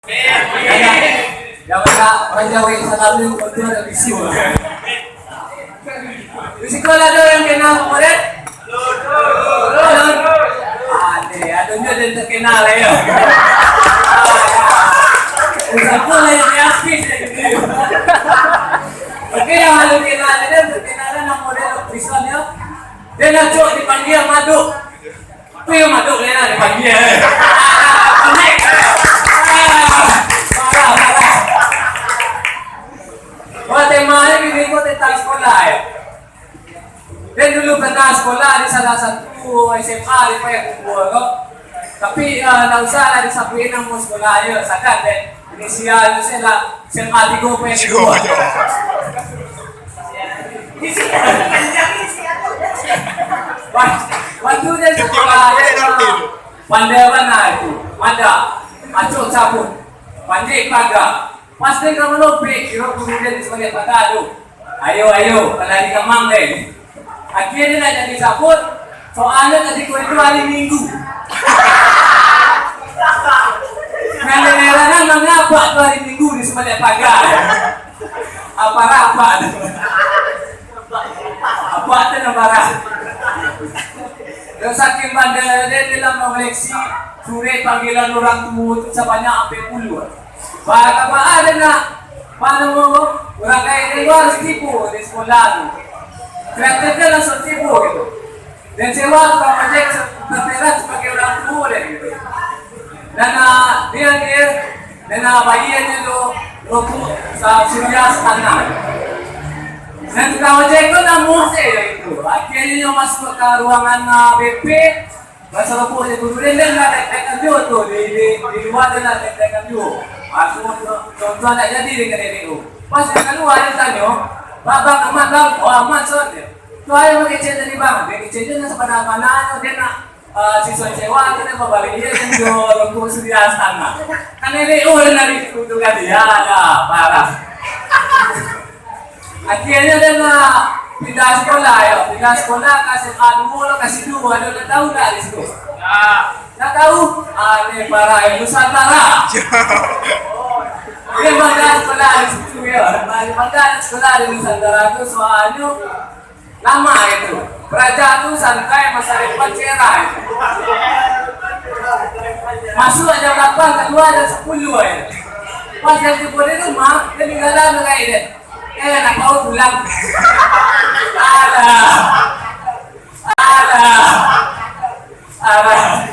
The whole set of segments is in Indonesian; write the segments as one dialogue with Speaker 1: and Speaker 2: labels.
Speaker 1: Yang orang Jawa yang selalu betul ada bisik. Di sekolah ada yang kenal murid? Aduhnya dia terkenal ya. Sekolah yang yakin. Oke, yang halu kenal dia terkenalan nama model Kristiannya. Dia nak cok dipanggil madu. Tuh madu dia nak dipanggil. Connect. Wah, temanya gini kok tentang sekolah ya. Dan dulu pernah sekolah di salah satu SMA di Payakumbuh kok. Tapi tak usah lah disampaikan nama sekolah aja. Sakat deh. Inisial itu saya SMA 3 Payakumbuh. Waktu dia sekolah pandai mana itu? Mada, acok cabut, pandai pagar. Pasti kamu lopek, kira kemudian sebagai pada aduh. Ayo, pelari kemang deh. Akhirnya nak jadi sabut, soalnya tadi kau itu hari Minggu. Ngelerana mengapa tu hari Minggu di sebelah pagar? Apa? Apa tu nama? Dan saking bandar dia dalam mengoleksi surat panggilan orang tua itu sebanyak hampir 10. Pak apa ada nak? Mana mau orang kaya itu harus tipu di sekolah tu. Kreatifnya langsung tipu gitu. Dan sewa tukang ojek terperat sebagai orang tua gitu. Dan dia bayinya tu rokok surya setengah. Dan tukang ojek tu dah muhse itu. Akhirnya dia masuk ke ruangan BP. Masa rokok dia dulu dia nak tekan dia tu di luar dia nak tekan dia. Aku contoh tak jadi dengan dia tu. Pas dia keluar dia tanya, "Bang, aman?" "Oh, aman soalnya." Tu ayah pakai cerita ni bang. Dia cerita nak sepada mana dia nak siswa sewa kita berbalik dia dan dia rokok surya setengah. Kan dia dari itu kan dia ada parah. Akhirnya dia nak pindah sekolah ya. Pindah sekolah kasih dulu kasih 2 ada dah tahu tak di situ? Tak tahu? Ini para Nusantara. Dia bangga sekolah di situ ya. Bangga sekolah di Nusantara itu soalnya lama itu. Kerajaan itu santai masa depan cerah itu. Masuk jam 8 keluar jam 10 ya. Pas jam 10 di rumah dia tinggalan kayak ini. Nak kau pulang. Alah.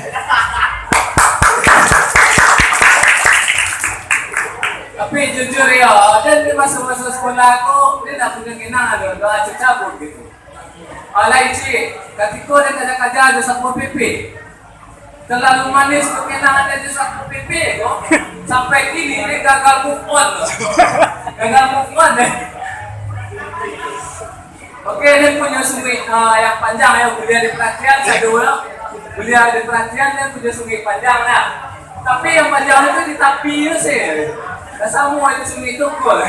Speaker 1: Tapi jujur ya, dan di masa-masa sekolah aku dia tak punya kenangan ada acik cabut gitu. Alai cik, ketika dia kerja ada Satpol PP. Terlalu manis tu kenangan dia di Satpol PP kok. Sampai kini dia gagal move on. Gagal move on deh. Oke, dia punya sungai yang panjang ya, kuliah di perhatian saya dulu. Kuliah di perhatian dia punya sungai panjang lah. Tapi yang panjang itu di tepi itu sih. Dah semua itu sungai Tukul.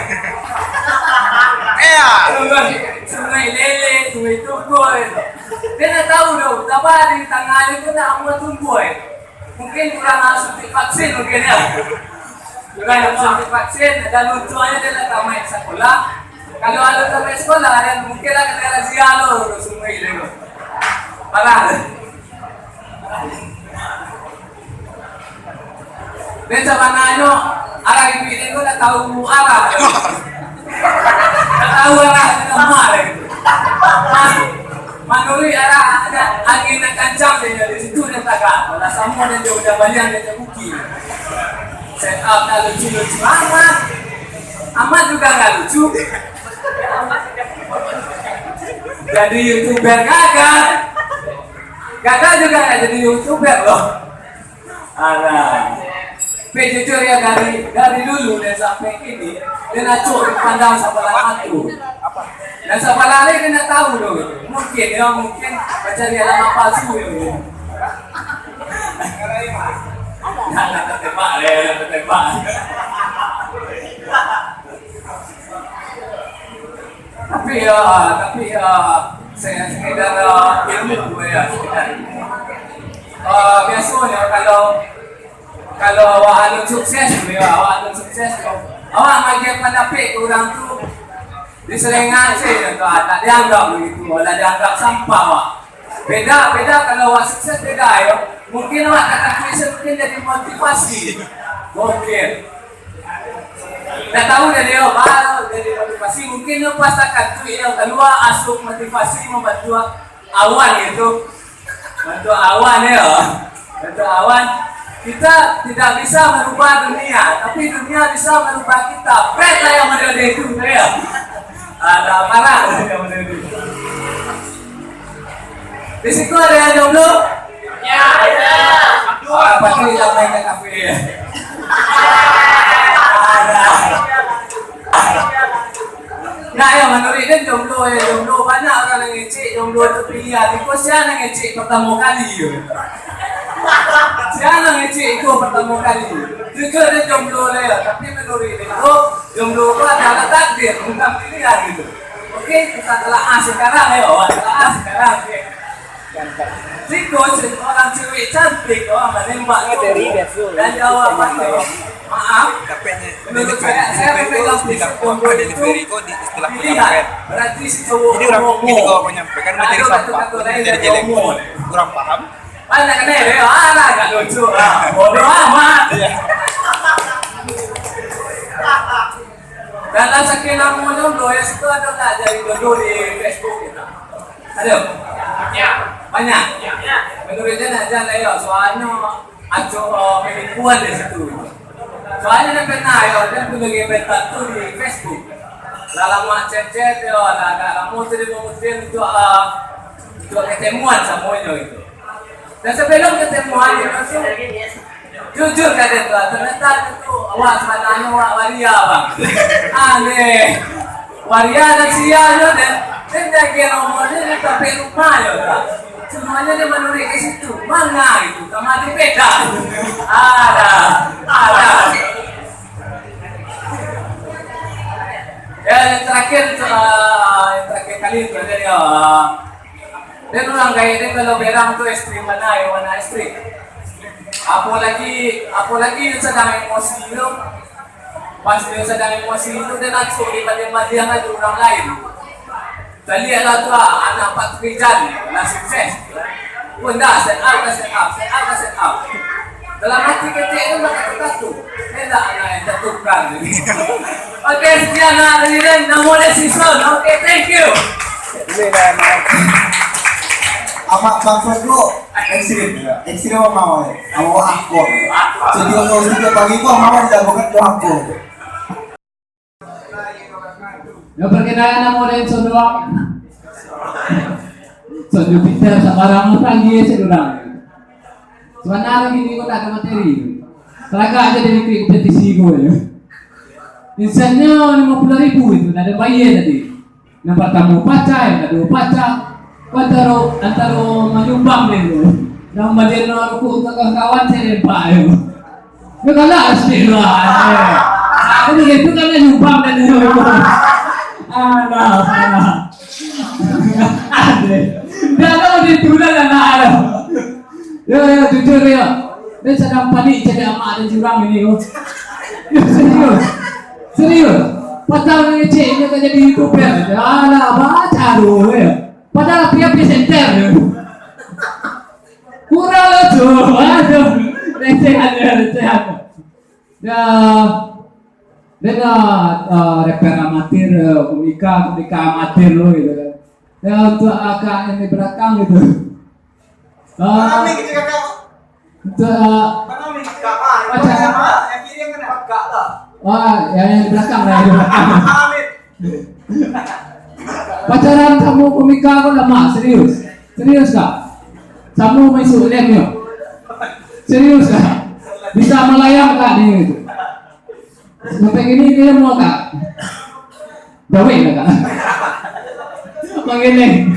Speaker 1: Sungai Lele, sungai Tukul. Dia nak tahu dong, tapi di tengah itu nak amat tumbuh. Mungkin kurang suntik vaksin mungkin ya. Kurang suntik vaksin, dan lucunya dia nak tamat sekolah. Kalau ada tamat sekolah, dan mungkin lah kena razia lo sungai Lele. Parah. Dan sebenarnya arah dipilih itu dah tahu arah. Dah tahu arah nama gitu. Manuri arah ada angin yang kencang dia di situ dia tagak. Kalau sama dia udah banyak dia buki. Set up dah lucu-lucu amat juga nggak lucu. Jadi YouTuber gagal juga nggak jadi YouTuber loh. Alah. Tapi jujur ya dari dulu dan sampai ini dia nak curi pandang sebelah matu. Dan sebelah lain dia nak tahu dong. Mungkin macam dia lama palsu gitu. Nak tertembak. Tapi saya sekedar ilmu ya sekedar. Biasanya kalau awak anu sukses, awak anu sukses, awak magi pandapik orang tu diselengan sih, tak dianggap begitu, tak dianggap sampah awak. Beda kalau awak sukses beda yo. Mungkin awak kata Kristen mungkin jadi motivasi, mungkin. Tak tahu dari awak jadi motivasi, mungkin lo pas akan tu yang keluar asuk motivasi membantu awan gitu, bantu awan ya, bantu awan. Kita tidak bisa merubah dunia, tapi dunia bisa merubah kita. Fred lah yang menjadi itu, ya. Ada marah yang menjadi itu. Di situ ada yang jomblo? Ya, ada. Pasti tidak main ke kafe ya. Ada. Nah, ya menurut dia jomblo banyak orang yang ngecek jomblo itu pilihan. Kau siapa yang ngecek pertama kali? Siapa ngecek itu pertama kali? Jujur dia jomblo lah, tapi menurut dia itu jomblo itu adalah takdir, bukan pilihan gitu. Oke, kita telah sekarang ya, telah sekarang. Jika orang cewek cantik, orang menembak itu dan jawab maaf, menurut saya pegang jomblo itu pilihan. Berarti si cowok
Speaker 2: jadi orang ini kalau menyampaikan materi sampah dari jelek kurang paham.
Speaker 1: Banyak nih, agak lucu, bodoh amat. Dalam sekian nama jomblo ya situ ada nggak dari jomblo di Facebook kita? Ada? Banyak. Menurutnya aja lah ya, soalnya ada penipuan di situ. Soalnya dia pernah ya, dia punya gebetan tuh di Facebook. Lama chat-chat ya, lama muter-muter untuk ketemuan semuanya itu. Dan sebelum ketemuan itu jujur kata itu, ternyata itu awak sebenarnya awak waria bang. Aneh, waria dan siapa dan dia nomornya tapi rumah ya. Semuanya dia menurut ke situ, mana itu, sama dia beda. Ada. Ya yang terakhir kali itu dari dan orang kayak ini kalau berang tuh istri mana istri. Apalagi itu sedang emosi itu, pas dia sedang emosi itu dia langsung tiba-tiba dia ngadu orang lain. Tadi ada tuh anak 4 kerjaan, lah sukses. Bunda set up. Dalam hati kita itu nak kata tu, tidak anak yang tertukar. Oke, sekian hari ini namanya season. Oke, thank you.
Speaker 3: Amak bangsa bro, ekstrim mau aku. Studio pagi kok mau tidak bukan aku.
Speaker 4: Ya perkenalan nama dan saudara. Saudara Peter sama orang pagi saudara. Sebenarnya gini kok tak ada materi. Teraga aja dari kompetisi gue ya. Misalnya 50.000 itu ada bayar tadi. Yang pertama pacar, yang kedua pacar. Antara menyumbang dulu. Yang bagian aku untuk kawan saya pak ya. Ya kalah asli lah. Aku begitu kan nyumbang dan nyumbang. Ada. Dia tahu ditulang ada. Ya jujur ya. Dia sedang panik jadi amak ada jurang ini. Serius. Padahal ini cek ini kan jadi youtuber. Alah baca dulu ya. Padahal dia presenter. Kurang lucu. Aduh. Recehan. Ya. Dengan rapper amatir, komika amatir lo gitu kan. Ya untuk agak yang di belakang gitu. Untuk yang di belakang lah di belakang. Pacaran kamu komika aku lama, serius kak? Kamu masuk lem yuk? Serius kak? Bisa melayang kak nih gitu? Sampai gini dia mau kak? Gawin kak? Begini.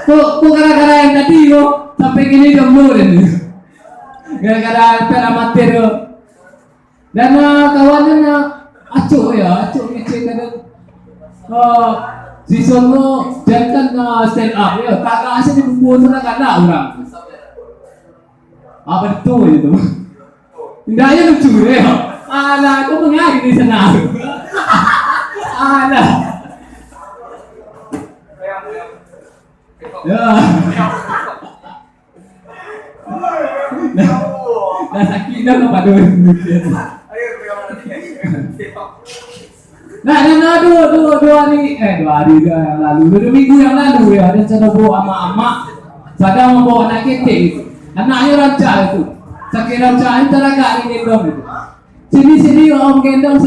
Speaker 4: Kok gara-gara yang tadi yo sampai gini jomblo ini. Gara-gara amatir yo. Dan kawannya acuk ngecek kadang. Si Sono jangan stand up ya. Kagak asal dibuat orang kada orang. betul itu. Indahnya lucu deh. Alah, kau mengari di sana. Alah. Ya. Nah, sakit dah kepada orang. Nah, dua hari yang lalu, 2 minggu yang lalu ya, ada cara bawa ama-ama, sadar membawa anak ketek itu, anaknya raja itu, sakit raja itu teraga ini gendong itu, sini om gendong,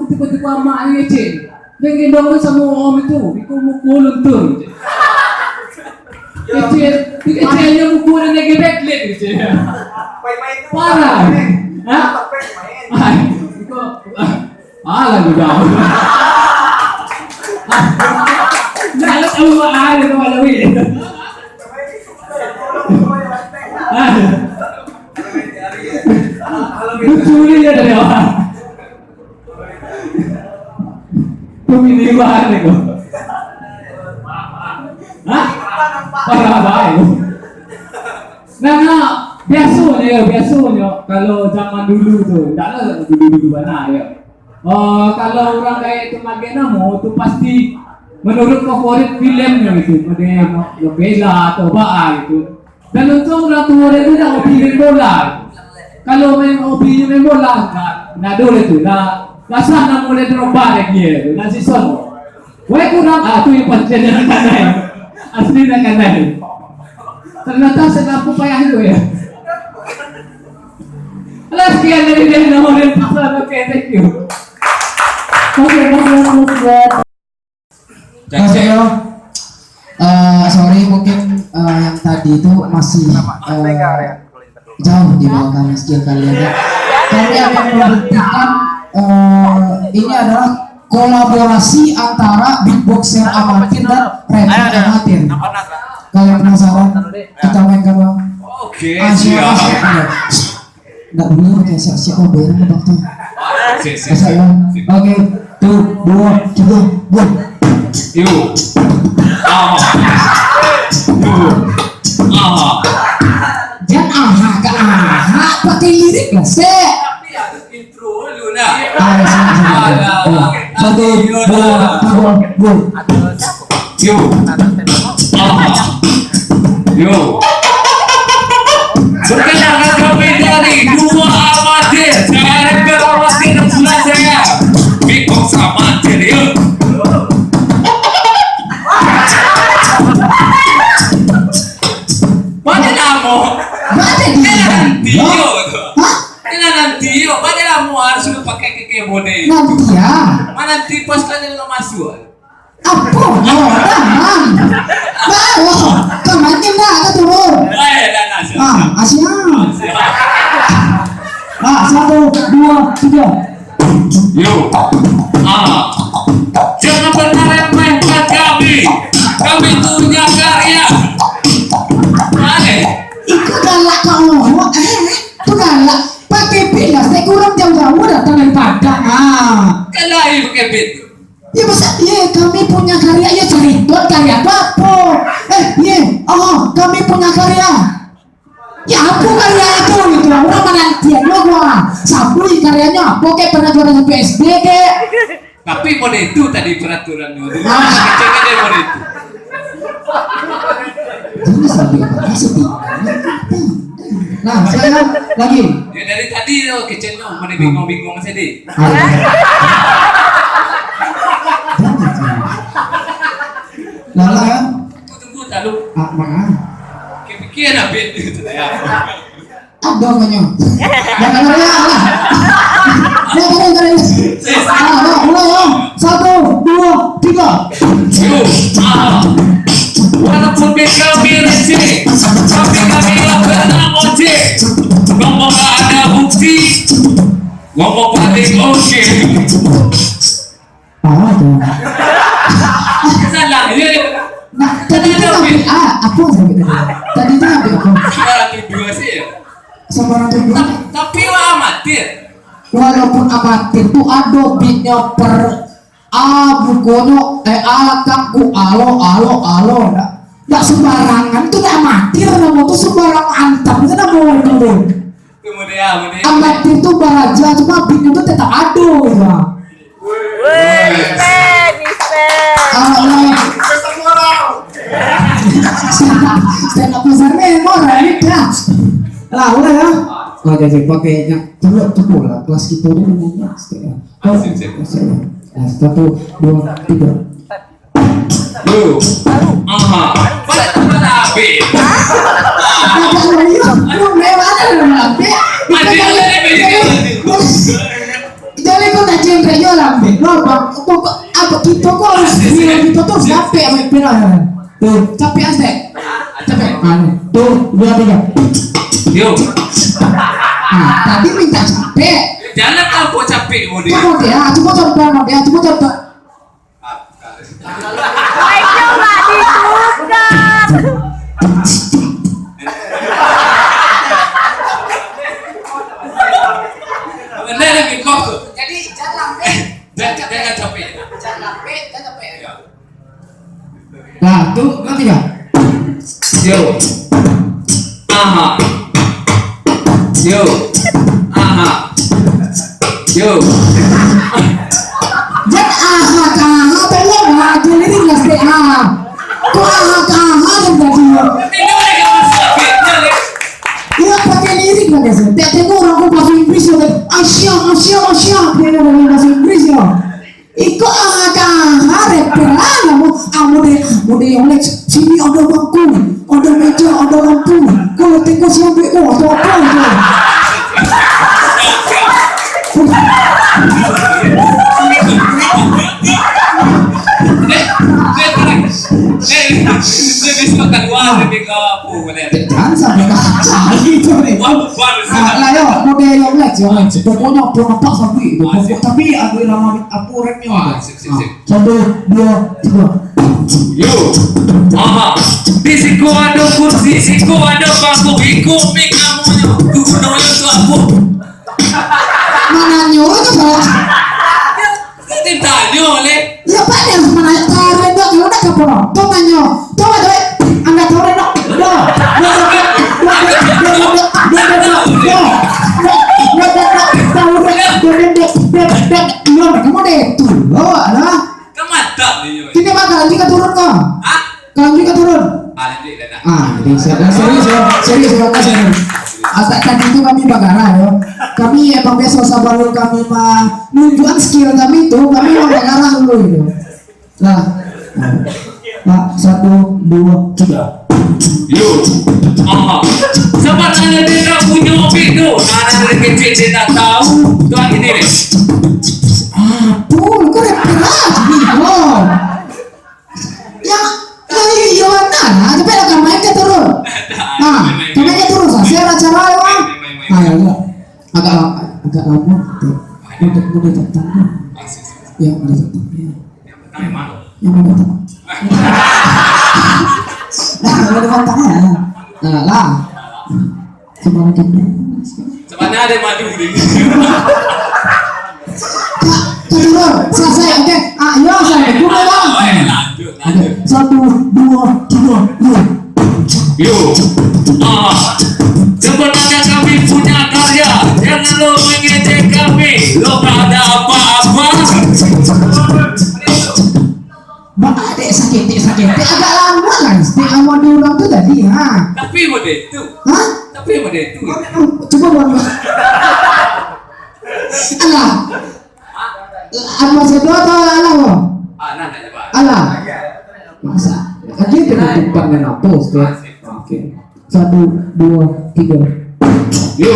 Speaker 4: tiba-tiba amaknya cek, dia gendong itu sama om itu mukul lentur, kecilnya mukulnya gebek gitu, parah, Alah juga. Jangan tahu ada tu malam ini. Curi dia dari awal. Pemilih bahan itu. Parah baik. Nah, biasanya kalau zaman dulu tu, tak ada dulu mana ya. Kalau orang kayak itu Magenamo itu pasti menurut favorit filmnya gitu, model Bella atau Baal gitu. Dan untuk orang tua itu dah hobi bola. Kalau hobinya main bola, nah dulu itu, nah sana mulai berubah lagi itu, nah season. Wah kurang, tu yang pasti nak kanai, asli nak kanai. Ternyata sedap payah itu ya. Alah sekian dari dia nomor pasal, okay, thank you.
Speaker 5: Sorry mungkin yang tadi itu masih jauh di bawah kami skill kalian ya. Kami akan membuktikan ini adalah kolaborasi antara beatboxer amatir dan rapper amatir. Kalian penasaran? Kita main ke bawah.
Speaker 1: Oke, siap.
Speaker 5: Nggak boleh kayak siap-siap bayar waktu. Oke, 2, 3, 1.
Speaker 1: Yuk.
Speaker 5: Jangan pakai lirik lah, sih.
Speaker 1: Tapi harus intro dulu nah.
Speaker 5: Satu, 2, 3.
Speaker 1: Yuk. Yuk. Perkenalkan kami dari dua amatir. Saya rapper amatir dan sudah saya beatbox amatir yuk. Mana kamu? Nanti yuk. Mana kamu harus pakai kekebone itu?
Speaker 5: Nanti ya.
Speaker 1: Mana nanti pas kalian nggak masuk?
Speaker 5: Apa? Kemarin nggak turun. Asia. 1, 2, 3.
Speaker 1: Yuk. Jangan pernah remehkan kami. Kami punya karya. Mana?
Speaker 5: Itu galak kau. Itu galak. Pakai pila, saya kurang jauh-jauh datang dari Padang.
Speaker 1: Kelahi pakai beat.
Speaker 5: Ya masa kami punya karya ya cerita karya apa? Kami punya karya. Ya apa karya itu gitu? Orang menantian lo gua. Sabui karyanya apa? Kayak pernah juara PSB kayak.
Speaker 1: Tapi mode itu tadi peraturannya. Kecilnya dari mode itu.
Speaker 5: Jadi sampai kasih Nah, saya lagi.
Speaker 1: Ya dari tadi lo kecilnya mode bingung-bingung sedih.
Speaker 5: Lala ya?
Speaker 1: Tunggu lalu.
Speaker 5: Maaf.
Speaker 1: Kepikiran apa itu ya?
Speaker 5: Ada banyak. Jangan ada lah. Mulai ya. 1, 2, 3.
Speaker 1: Yuk. Walaupun kami receh, tapi kami gak pernah ngoceh. Ngomong gak ada bukti, ngomong balik oke. Salah ya.
Speaker 5: Nah, tadi itu sampai apa sampai tadi itu sampai apa?
Speaker 1: Sekarang kedua sih ya.
Speaker 5: Sembarang kedua.
Speaker 1: Tapi lo amatir.
Speaker 5: Walaupun amatir tuh ada beatnya per bukono kangku alo. nggak sembarangan tuh udah amatir nama tuh sembarang antam itu nama itu.
Speaker 1: Kemudian
Speaker 5: Amatir tuh baraja cuma bingung tuh tetap adu ya. Stand up besar memor ya. Lah udah ya. Oke sih pakainya tunggu lah kelas kita ini ngomongnya stand up. Satu dua tiga.
Speaker 1: Yo. Aha. Pada habis.
Speaker 5: Jadi kau tak cengkeh yo lambe. Apa kita kok harus kita tuh capek sama pira. Tuh, capek astek. Capek. Tuh, dua tiga.
Speaker 1: Yo.
Speaker 5: Tadi minta capek.
Speaker 1: Jangan kau capek mau dia.
Speaker 5: Coba dia, coba coba dia, coba coba.
Speaker 1: Benar lagi kok.
Speaker 5: Jadi jangan lambe.
Speaker 1: Jangan capek.
Speaker 5: Jangan lambe, jangan capek. Nah, tuh dua tiga.
Speaker 1: Yo. Aha. Yo. Aha. Yo.
Speaker 5: Jangan aha belum lagi lirik lah deh aha. Kok aha dan jadi. Iya pakai lirik lah guys. Tiap orang kok bahasa Inggris ya. Asia. Dia ngomong bahasa Inggris ya. Iko aha rapper kamu deh yang sini ada bangku, ada meja, ada lampu. Kalau tengok siapa ada apa itu. Jangan sampai kacau gitu nih. Lah yo, model yang let's pokoknya apa sampai tapi aku lama aku rapnya. Satu, dua, tiga.
Speaker 1: Yo. Aha. Di siku ada kursi, siku ada bangku, ikut mik kamu gubernur itu aku.
Speaker 5: Mana nyuruh tuh Pak?
Speaker 1: Tanya oleh.
Speaker 5: Ya Pak yang mana tarik dok, ya udah kapur. Tuh nanya, tuh anda tarik dok. Kamu deh tuh, lo ada.
Speaker 1: Kemantap nih.
Speaker 5: Ini mah kalau jika turun kok.
Speaker 1: Hah?
Speaker 5: Kalau jika turun. Jadi serius kasih. Asal tadi itu kami bagara ya. Kami emang biasa sabar kami mah nunjukan skill kami itu kami mau bagara dulu itu. Nah, Pak 1, 2, 3.
Speaker 1: Yo. Aha. Sebab ada dia punya video, ada kecil dia tak tahu. Tuh ini deh.
Speaker 5: Tuh, kau rapper gitu. Yang iya mana? Tapi akan main ke turun. Nah, kemana turun sah? Saya acara ya. Nah, ya, agak lama. Udah datang. Ya, udah datang. Yang udah datang. Nah, udah datang ya. Nah, lah. Coba lagi.
Speaker 1: Sebenarnya ada madu di
Speaker 5: Turun, selesai, oke. Ayo, saya dulu bang.
Speaker 1: Lanjut.
Speaker 5: 1, 2, 3.
Speaker 1: Yo. Sebenarnya kami punya karya. Jangan lo mengejek kami. Lo tak ada apa-apa.
Speaker 5: Bang, adek sakit. Agak lama kan. Setiap awal diulang tuh tadi, ha.
Speaker 1: Tapi model itu.
Speaker 5: Hah?
Speaker 1: Tapi model itu.
Speaker 5: Coba buat bang. Alah. Apa saya doa atau alah bang?
Speaker 1: Nah, coba.
Speaker 5: Alah. Masa? Aja penutupan dan hapus tuh. Oke. 1, 2, 3.
Speaker 1: Yo.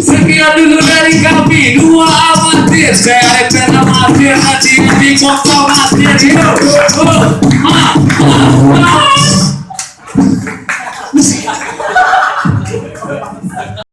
Speaker 1: Sekian dulu dari kami. Dua amatir. Saya rapper amatir. Nanti di kosong amatir. Yo.